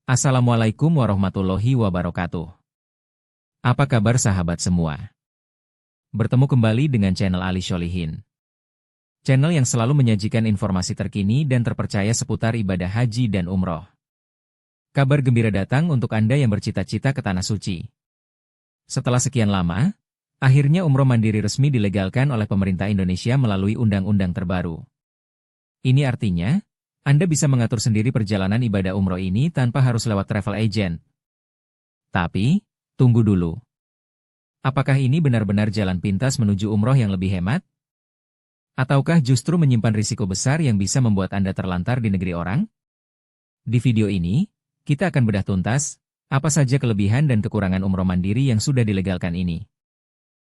Assalamualaikum warahmatullahi wabarakatuh. Apa kabar sahabat semua? Bertemu kembali dengan channel Ali Sholihin. Channel yang selalu menyajikan informasi terkini dan terpercaya seputar ibadah haji dan umroh. Kabar gembira datang untuk Anda yang bercita-cita ke Tanah Suci. Setelah sekian lama, akhirnya umroh mandiri resmi dilegalkan oleh pemerintah Indonesia melalui undang-undang terbaru. Ini artinya, Anda bisa mengatur sendiri perjalanan ibadah umroh ini tanpa harus lewat travel agent. Tapi, tunggu dulu. Apakah ini benar-benar jalan pintas menuju umroh yang lebih hemat? Ataukah justru menyimpan risiko besar yang bisa membuat Anda terlantar di negeri orang? Di video ini, kita akan bedah tuntas, apa saja kelebihan dan kekurangan umroh mandiri yang sudah dilegalkan ini.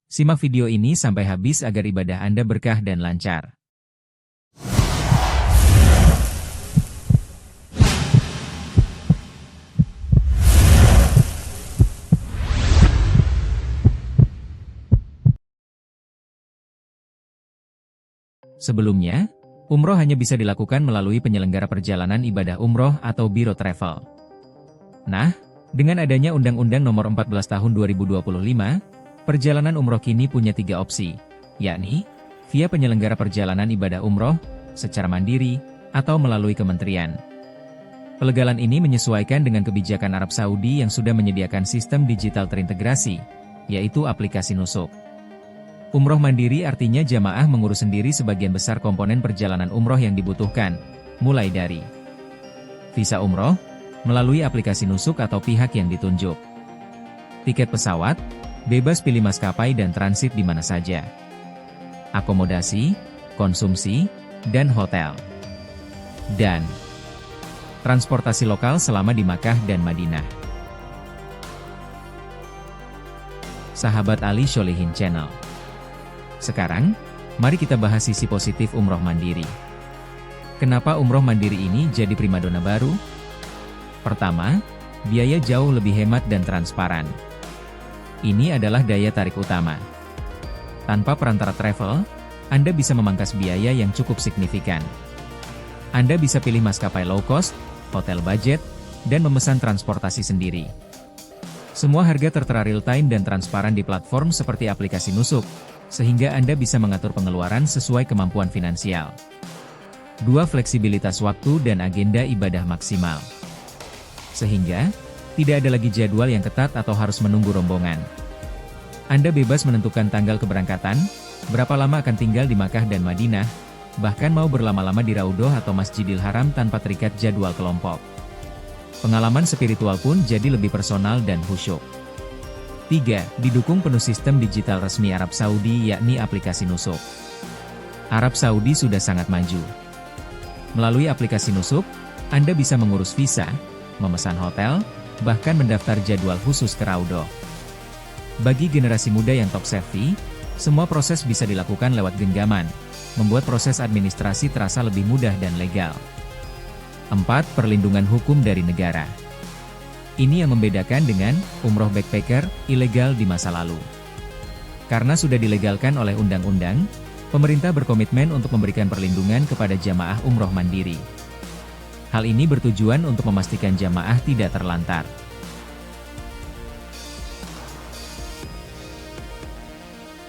Simak video ini sampai habis agar ibadah Anda berkah dan lancar. Sebelumnya, umroh hanya bisa dilakukan melalui penyelenggara perjalanan ibadah umroh atau biro travel. Nah, dengan adanya Undang-Undang Nomor 14 Tahun 2025, perjalanan umroh kini punya 3 opsi, yakni via penyelenggara perjalanan ibadah umroh, secara mandiri, atau melalui kementerian. Pelegalan ini menyesuaikan dengan kebijakan Arab Saudi yang sudah menyediakan sistem digital terintegrasi, yaitu aplikasi Nusuk. Umroh mandiri artinya jamaah mengurus sendiri sebagian besar komponen perjalanan umroh yang dibutuhkan, mulai dari visa umroh, melalui aplikasi Nusuk atau pihak yang ditunjuk. Tiket pesawat, bebas pilih maskapai dan transit di mana saja. Akomodasi, konsumsi, dan hotel. Dan transportasi lokal selama di Makkah dan Madinah. Sahabat Ali Sholihin Channel. Sekarang, mari kita bahas sisi positif umroh mandiri. Kenapa umroh mandiri ini jadi primadona baru? Pertama, biaya jauh lebih hemat dan transparan. Ini adalah daya tarik utama. Tanpa perantara travel, Anda bisa memangkas biaya yang cukup signifikan. Anda bisa pilih maskapai low cost, hotel budget, dan memesan transportasi sendiri. Semua harga tertera real time dan transparan di platform seperti aplikasi Nusuk, sehingga Anda bisa mengatur pengeluaran sesuai kemampuan finansial. 2. Fleksibilitas waktu dan agenda ibadah maksimal. Sehingga, tidak ada lagi jadwal yang ketat atau harus menunggu rombongan. Anda bebas menentukan tanggal keberangkatan, berapa lama akan tinggal di Makkah dan Madinah, bahkan mau berlama-lama di Raudhah atau Masjidil Haram tanpa terikat jadwal kelompok. Pengalaman spiritual pun jadi lebih personal dan khusyuk. 3. Didukung penuh sistem digital resmi Arab Saudi yakni aplikasi Nusuk. Arab Saudi sudah sangat maju. Melalui aplikasi Nusuk, Anda bisa mengurus visa, memesan hotel, bahkan mendaftar jadwal khusus ke Raudhah. Bagi generasi muda yang top savvy, semua proses bisa dilakukan lewat genggaman, membuat proses administrasi terasa lebih mudah dan legal. 4. Perlindungan hukum dari negara. Ini yang membedakan dengan umroh backpacker ilegal di masa lalu. Karena sudah dilegalkan oleh undang-undang, pemerintah berkomitmen untuk memberikan perlindungan kepada jamaah umroh mandiri. Hal ini bertujuan untuk memastikan jamaah tidak terlantar.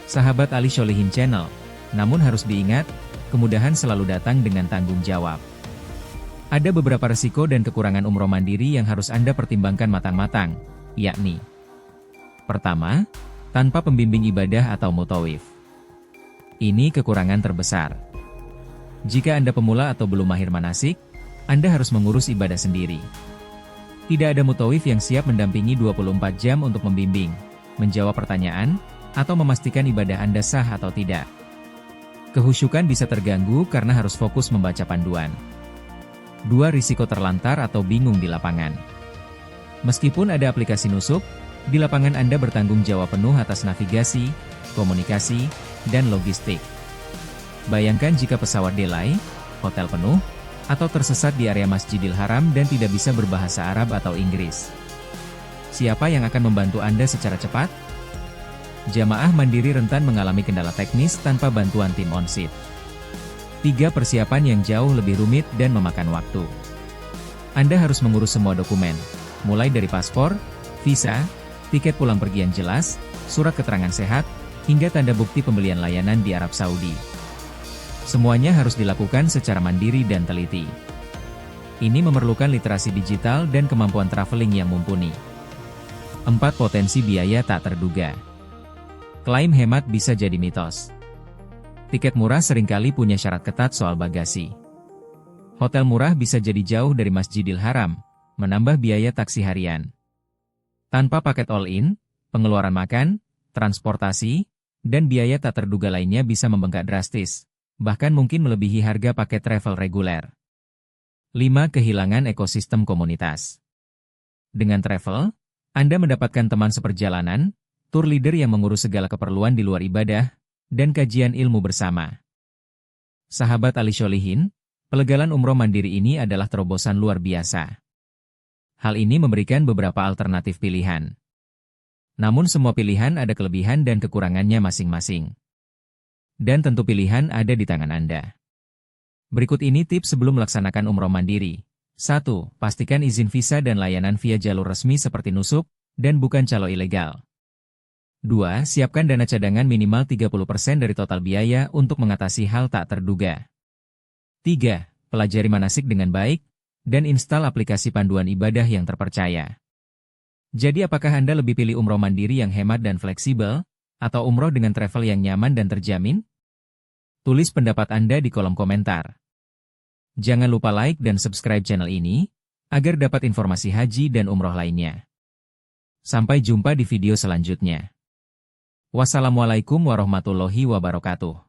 Sahabat Ali Sholihin Channel, namun harus diingat, kemudahan selalu datang dengan tanggung jawab. Ada beberapa resiko dan kekurangan umroh mandiri yang harus Anda pertimbangkan matang-matang, yakni pertama, tanpa pembimbing ibadah atau mutawif. Ini kekurangan terbesar. Jika Anda pemula atau belum mahir manasik, Anda harus mengurus ibadah sendiri. Tidak ada mutawif yang siap mendampingi 24 jam untuk membimbing, menjawab pertanyaan, atau memastikan ibadah Anda sah atau tidak. Kehusyukan bisa terganggu karena harus fokus membaca panduan. 2. Risiko terlantar atau bingung di lapangan. Meskipun ada aplikasi Nusuk, di lapangan Anda bertanggung jawab penuh atas navigasi, komunikasi, dan logistik. Bayangkan jika pesawat delay, hotel penuh, atau tersesat di area Masjidil Haram dan tidak bisa berbahasa Arab atau Inggris. Siapa yang akan membantu Anda secara cepat? Jamaah mandiri rentan mengalami kendala teknis tanpa bantuan tim on-site. 3. Persiapan yang jauh lebih rumit dan memakan waktu. Anda harus mengurus semua dokumen, mulai dari paspor, visa, tiket pulang pergi yang jelas, surat keterangan sehat, hingga tanda bukti pembelian layanan di Arab Saudi. Semuanya harus dilakukan secara mandiri dan teliti. Ini memerlukan literasi digital dan kemampuan traveling yang mumpuni. 4. Potensi biaya tak terduga. Klaim hemat bisa jadi mitos. Tiket murah seringkali punya syarat ketat soal bagasi. Hotel murah bisa jadi jauh dari Masjidil Haram, menambah biaya taksi harian. Tanpa paket all-in, pengeluaran makan, transportasi, dan biaya tak terduga lainnya bisa membengkak drastis, bahkan mungkin melebihi harga paket travel reguler. 5. Kehilangan ekosistem komunitas. Dengan travel, Anda mendapatkan teman seperjalanan, tour leader yang mengurus segala keperluan di luar ibadah, dan kajian ilmu bersama. Sahabat Ali Sholihin, pelegalan umroh mandiri ini adalah terobosan luar biasa. Hal ini memberikan beberapa alternatif pilihan. Namun semua pilihan ada kelebihan dan kekurangannya masing-masing. Dan tentu pilihan ada di tangan Anda. Berikut ini tips sebelum melaksanakan umroh mandiri. 1. Pastikan izin visa dan layanan via jalur resmi seperti nusuk, dan bukan calo ilegal. 2. Siapkan dana cadangan minimal 30% dari total biaya untuk mengatasi hal tak terduga. 3. Pelajari manasik dengan baik, dan install aplikasi panduan ibadah yang terpercaya. Jadi apakah Anda lebih pilih umroh mandiri yang hemat dan fleksibel, atau umroh dengan travel yang nyaman dan terjamin? Tulis pendapat Anda di kolom komentar. Jangan lupa like dan subscribe channel ini, agar dapat informasi haji dan umroh lainnya. Sampai jumpa di video selanjutnya. Wassalamualaikum warahmatullahi wabarakatuh.